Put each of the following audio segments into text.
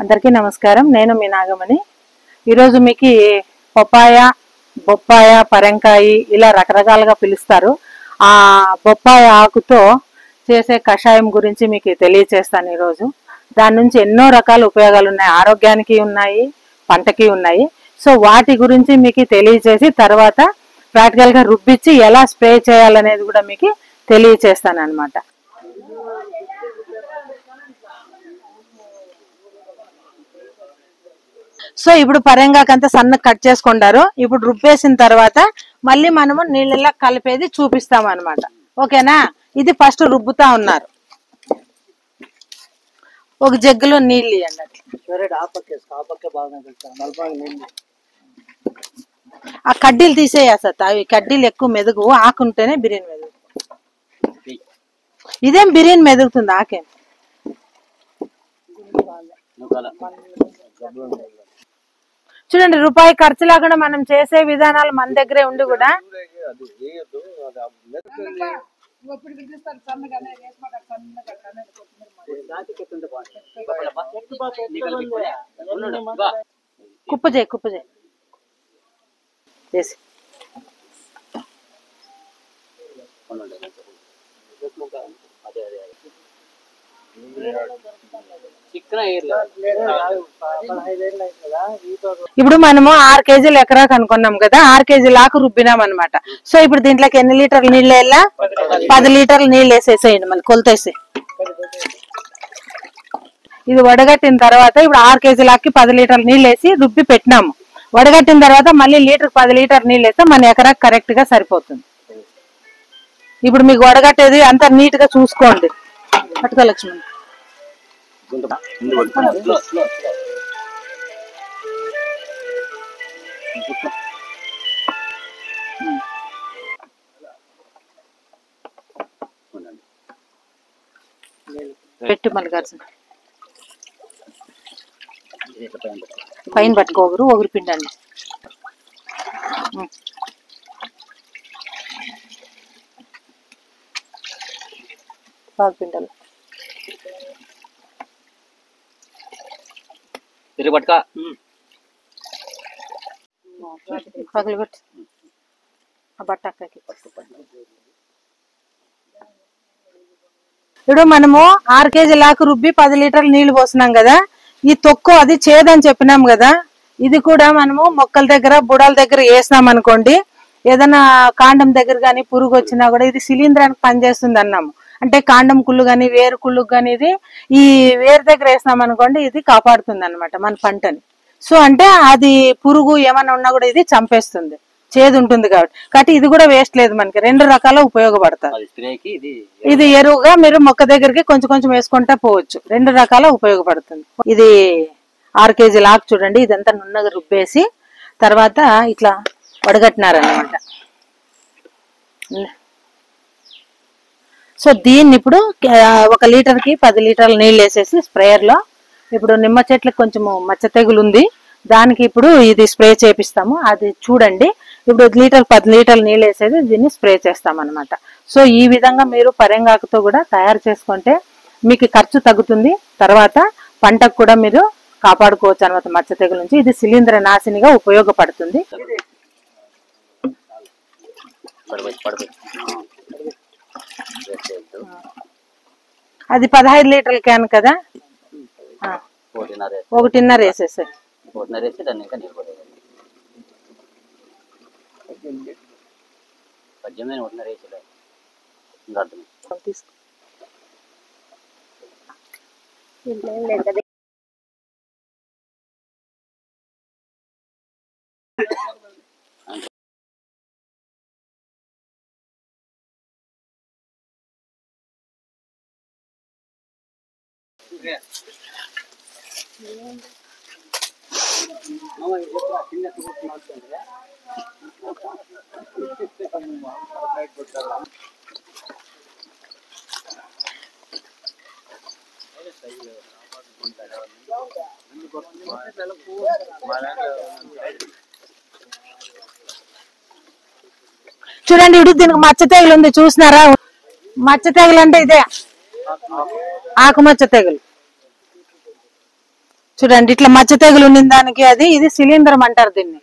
అందరికీ నమస్కారం. నేను మీ నాగమణి. ఈరోజు మీకు పపాయ, బొప్పాయ, పరంకాయ ఇలా రకరకాలుగా పిలుస్తారు. ఆ బొప్పాయ ఆకుతో చేసే కషాయం గురించి మీకు తెలియచేస్తాను. ఈరోజు దాని నుంచి ఎన్నో రకాల ఉపయోగాలు ఉన్నాయి. ఆరోగ్యానికి ఉన్నాయి, పంటకి ఉన్నాయి. సో వాటి గురించి మీకు తెలియచేసి తర్వాత ప్రాక్టికల్గా రుబ్బించి ఎలా స్ప్రే చేయాలనేది కూడా మీకు తెలియచేస్తాను అన్నమాట. సో ఇప్పుడు పరంగాకంతా సన్న కట్ చేసుకుంటారు. ఇప్పుడు రుబ్బేసిన తర్వాత మళ్ళీ మనము నీళ్ళల్లో కలిపేది చూపిస్తాం అన్నమాట. ఓకేనా? ఇది ఫస్ట్ రుబ్బుతా ఉన్నారు. ఒక జగ్గులో నీళ్ళు ఇవ్వండి. ఆ కడ్డీలు తీసేయాసత. అవి కడ్డీలు ఎక్కువ మెదుగు, ఆకుంటేనే బిర్యానీ మెదుగు. ఇదేం బిర్యానీ మెదుగుతుంది, ఆకేం. చూడండి, రూపాయి ఖర్చు లేకుండా మనం చేసే విధానాలు మన దగ్గరే ఉండి కూడా కుప్పజే చేసి ఇప్పుడు మనము 6 కేజీలు ఎకరాకు అనుకున్నాం కదా. 6 కేజీల ఆకు రుబ్బినాం అనమాట. సో ఇప్పుడు దీంట్లోకి ఎన్ని లీటర్లు నీళ్ళు వేయాలా? 10 లీటర్లు నీళ్ళు వేసేసేయండి. మళ్ళీ కొలతేసి ఇది వడగట్టిన తర్వాత ఇప్పుడు 6 కేజీల ఆకుకి 10 లీటర్లు నీళ్ళు వేసి రుబ్బి పెట్టినాము. వడగట్టిన తర్వాత మళ్ళీ లీటర్ 10 లీటర్ నీళ్ళు వేస్తే మన ఎకరాకు కరెక్ట్ గా సరిపోతుంది. ఇప్పుడు మీకు వడగట్టేది అంతా నీట్ గా చూసుకోండి. పట్టుకో లక్ష్మణ్. పెట్టు మల్లికార్జున. పైన పట్టుకో, ఒకరు పిండండి. బాగా పిండాలి. పగలు కొట్టు ఆ బట్ట అక్కకి. ఇప్పుడు మనము 6 కేజీల ఆకు రుబ్బి 10 లీటర్లు నీళ్లు పోసినాం కదా. ఈ తొక్కు అది చేదని చెప్పినాం కదా. ఇది కూడా మనము మొక్కల దగ్గర, బుడాల దగ్గర వేసినాం అనుకోండి, ఏదైనా కాండం దగ్గర కానీ పురుగు వచ్చినా కూడా ఇది శిలీంధ్రానికి పనిచేస్తుంది అన్నాము. అంటే కాండం కుళ్ళు కానీ వేరు కుళ్ళు కానీ ఇది ఈ వేరు దగ్గర వేసినాం అనుకోండి, ఇది కాపాడుతుంది అన్నమాట మన పంటని. సో అంటే అది పురుగు ఏమైనా ఉన్నా కూడా ఇది చంపేస్తుంది, చేదు ఉంటుంది కాబట్టి ఇది కూడా వేస్ట్ లేదు. మనకి 2 రకాల ఉపయోగపడతాయి. ఇది ఎరువుగా మీరు మొక్క దగ్గరికి కొంచెం కొంచెం వేసుకుంటా పోవచ్చు. 2 రకాల ఉపయోగపడుతుంది. ఇది 6 కేజీల ఆకు చూడండి. ఇదంతా నున్నగా రుబ్బేసి తర్వాత ఇట్లా వడగట్టినారన్నమాట. సో దీన్ని ఇప్పుడు 1 లీటర్కి 10 లీటర్ల నీళ్ళు వేసేసి స్ప్రేయర్ లో, ఇప్పుడు నిమ్మ చెట్లకు కొంచెం మచ్చ తెగులు ఉంది, దానికి ఇప్పుడు ఇది స్ప్రే చేపిస్తాము. అది చూడండి. ఇప్పుడు 10 లీటర్ల నీళ్ళు వేసేది దీన్ని స్ప్రే చేస్తాం అనమాట. సో ఈ విధంగా మీరు పరంగాకుతో కూడా తయారు చేసుకుంటే మీకు ఖర్చు తగ్గుతుంది. తర్వాత పంటకు కూడా మీరు కాపాడుకోవచ్చు అనమాట మచ్చ తెగుల నుంచి. ఇది శిలీంధ్ర నాశినిగా ఉపయోగపడుతుంది. అది 15 లీటర్ల క్యాన్ కదా, 1.5 వేసేసాయి. చూడండి, ఇప్పుడు దీనికి మచ్చ తెగులు ఉంది, చూసినారా? మచ్చ తెగులు అంటే ఇదే ఆకుమచ్చ తెగులు. చూడండి ఇట్లా మచ్చ తెగులు ఉన్న దానికి అది ఇది శిలీంధ్రం అంటారు దీన్ని.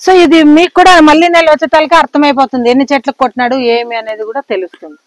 సో ఇది మీకు కూడా మళ్ళీ నెల వచ్చేటాలకి అర్థమైపోతుంది ఎన్ని చెట్లకు కొట్టినాడు ఏమి అనేది కూడా తెలుస్తుంది.